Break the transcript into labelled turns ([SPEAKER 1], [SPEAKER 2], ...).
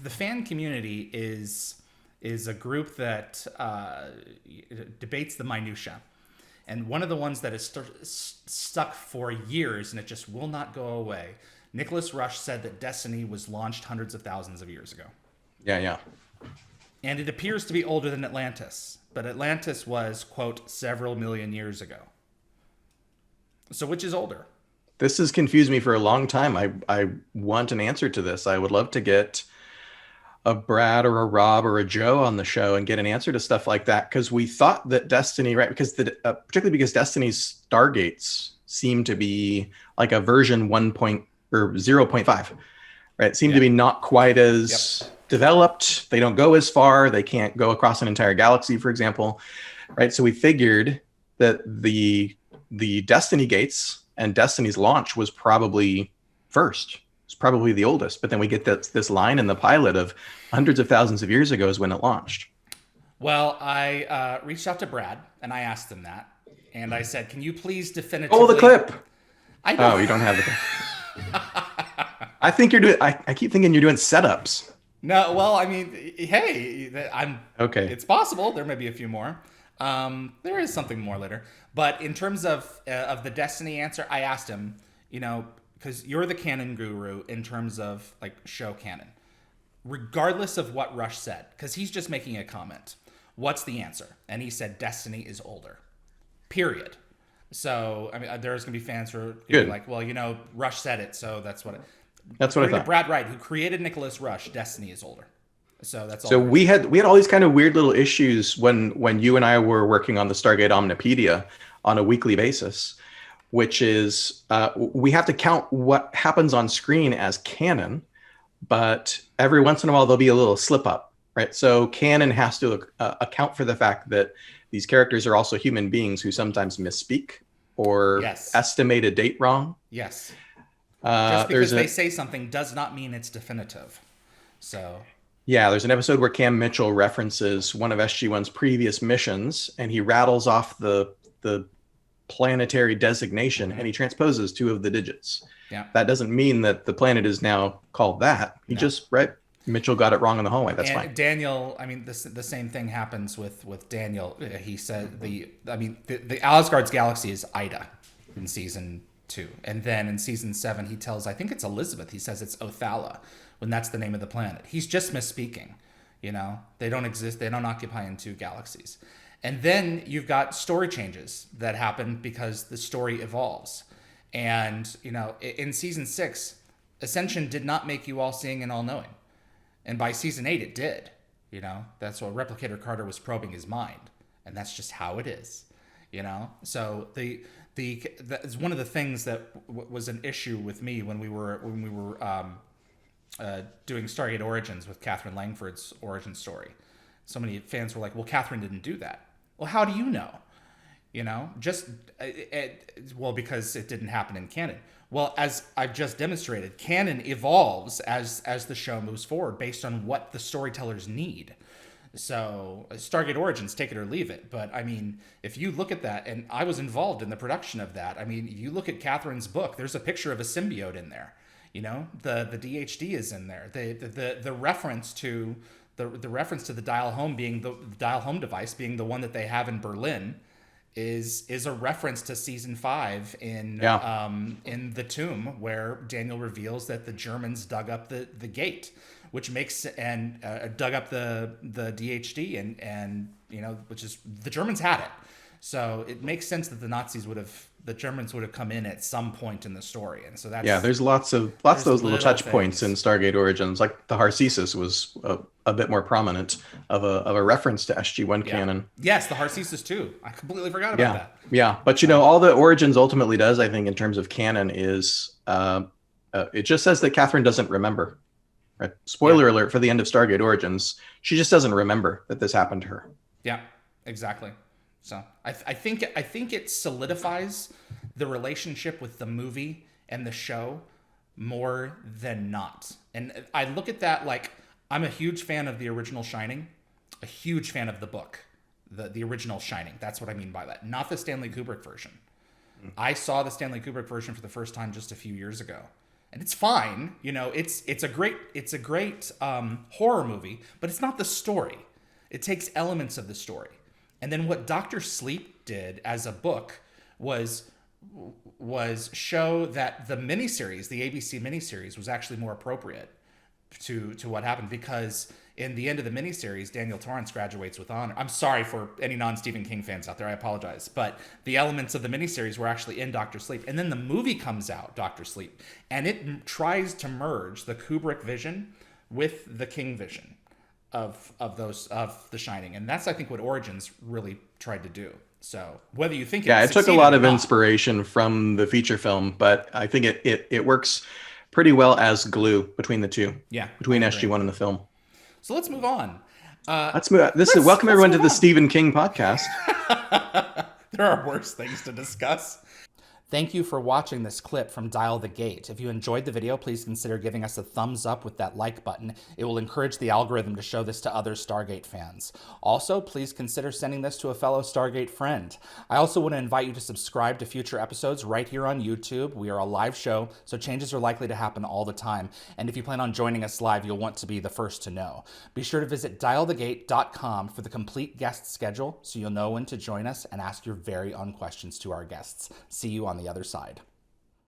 [SPEAKER 1] the fan community is a group that debates the minutia. And one of the ones that is stuck for years and it just will not go away. Nicholas Rush said that Destiny was launched hundreds of thousands of years ago.
[SPEAKER 2] Yeah.
[SPEAKER 1] And it appears to be older than Atlantis. But Atlantis was, quote, several million years ago. So which is older?
[SPEAKER 2] This has confused me for a long time. I want an answer to this. I would love to get a Brad or a Rob or a Joe on the show and get an answer to stuff like that. Because we thought that Destiny, right? Because particularly because Destiny's Stargates seem to be like a version 0.5, right? Seem to be not quite as developed. They don't go as far. They can't go across an entire galaxy, for example, right? So we figured that the Destiny gates and Destiny's launch was probably first. It's probably the oldest. But then we get this line in the pilot of hundreds of thousands of years ago is when it launched.
[SPEAKER 1] Well, I reached out to Brad and I asked him that. And I said, can you please definitively...
[SPEAKER 2] Oh, the clip.
[SPEAKER 1] Oh,
[SPEAKER 2] you don't have the clip. I think you're doing... I keep thinking you're doing setups.
[SPEAKER 1] No, well, I mean, hey, I'm...
[SPEAKER 2] Okay.
[SPEAKER 1] It's possible. There may be a few more. There is something more later. But in terms of the Destiny answer, I asked him, because you're the canon guru in terms of like show canon, regardless of what Rush said, because he's just making a comment. What's the answer? And he said Destiny is older. Period. So I mean, there's gonna be fans who are gonna be like, well, Rush said it, so that's what.
[SPEAKER 2] That's what I thought.
[SPEAKER 1] Brad Wright, who created Nicholas Rush, Destiny is older. So that's all.
[SPEAKER 2] So we had all these kind of weird little issues when you and I were working on the Stargate Omnipedia on a weekly basis, which is we have to count what happens on screen as canon, but every once in a while there'll be a little slip up, right? So canon has to account for the fact that these characters are also human beings who sometimes misspeak or estimate a date wrong.
[SPEAKER 1] Yes. Just because they say something does not mean it's definitive. So...
[SPEAKER 2] Yeah, there's an episode where Cam Mitchell references one of SG-1's previous missions, and he rattles off the planetary designation, and he transposes two of the digits.
[SPEAKER 1] Yeah.
[SPEAKER 2] That doesn't mean that the planet is now called that. Mitchell got it wrong in the hallway. That's fine.
[SPEAKER 1] Daniel, I mean, the same thing happens with Daniel. He said the Asgard's galaxy is Ida in season 2. And then in season 7, he tells, I think it's Elizabeth, he says it's Othala, when that's the name of the planet. He's just misspeaking. They don't exist. They don't occupy in 2 galaxies. And then you've got story changes that happen because the story evolves. And, in season 6, Ascension did not make you all seeing and all knowing. And by season 8, it did. That's what Replicator Carter was probing his mind. And that's just how it is. So that's one of the things that was an issue with me when we were doing Stargate Origins with Catherine Langford's origin story. So many fans were like, well, Catherine didn't do that. Well, how do you know? Because it didn't happen in canon. Well, as I've just demonstrated, canon evolves as the show moves forward based on what the storytellers need. So Stargate Origins, take it or leave it. But I mean, if you look at that, and I was involved in the production of that, I mean, you look at Catherine's book, there's a picture of a symbiote in there. The DHD is in there. The reference to the reference to the dial home being the dial home device being the one that they have in Berlin is a reference to season 5 in The Tomb, where Daniel reveals that the Germans dug up the gate, which makes and dug up the DHD and which is the Germans had it. So it makes sense that the Germans would have come in at some point in the story, and so that's
[SPEAKER 2] there's lots of those little touch points in Stargate Origins. Like the Harcesis was a bit more prominent of a reference to SG-1 canon.
[SPEAKER 1] Yes, the Harcesis too. I completely forgot about that.
[SPEAKER 2] Yeah, but all the Origins ultimately does, I think, in terms of canon is it just says that Catherine doesn't remember. Right? Spoiler alert for the end of Stargate Origins. She just doesn't remember that this happened to her.
[SPEAKER 1] Yeah, exactly. So I think it solidifies the relationship with the movie and the show more than not. And I look at that like I'm a huge fan of the original Shining, a huge fan of the book, the original Shining. That's what I mean by that. Not the Stanley Kubrick version. I saw the Stanley Kubrick version for the first time just a few years ago. and it's fine. You know, it's a great horror movie, but it's not the story. It takes elements of the story. And then what Doctor Sleep did as a book was show that the miniseries, the ABC miniseries, was actually more appropriate to what happened, because in the end of the miniseries, Daniel Torrance graduates with honor. I'm sorry for any non-Stephen King fans out there. I apologize. But the elements of the miniseries were actually in Doctor Sleep. And then the movie comes out, Doctor Sleep, and it tries to merge the Kubrick vision with the King vision of The Shining. And that's, I think, what Origins really tried to do. So whether you think
[SPEAKER 2] it took a lot of inspiration from the feature film, but I think it works pretty well as glue between the two.
[SPEAKER 1] Yeah,
[SPEAKER 2] between SG1 and the film.
[SPEAKER 1] So let's move on.
[SPEAKER 2] Welcome everyone to the Stephen King podcast.
[SPEAKER 1] There are worse things to discuss. Thank you for watching this clip from Dial the Gate. If you enjoyed the video, please consider giving us a thumbs up with that like button. It will encourage the algorithm to show this to other Stargate fans. Also, please consider sending this to a fellow Stargate friend. I also want to invite you to subscribe to future episodes right here on YouTube. We are a live show, so changes are likely to happen all the time. And if you plan on joining us live, you'll want to be the first to know. Be sure to visit dialthegate.com for the complete guest schedule, so you'll know when to join us and ask your very own questions to our guests. See you on the other side.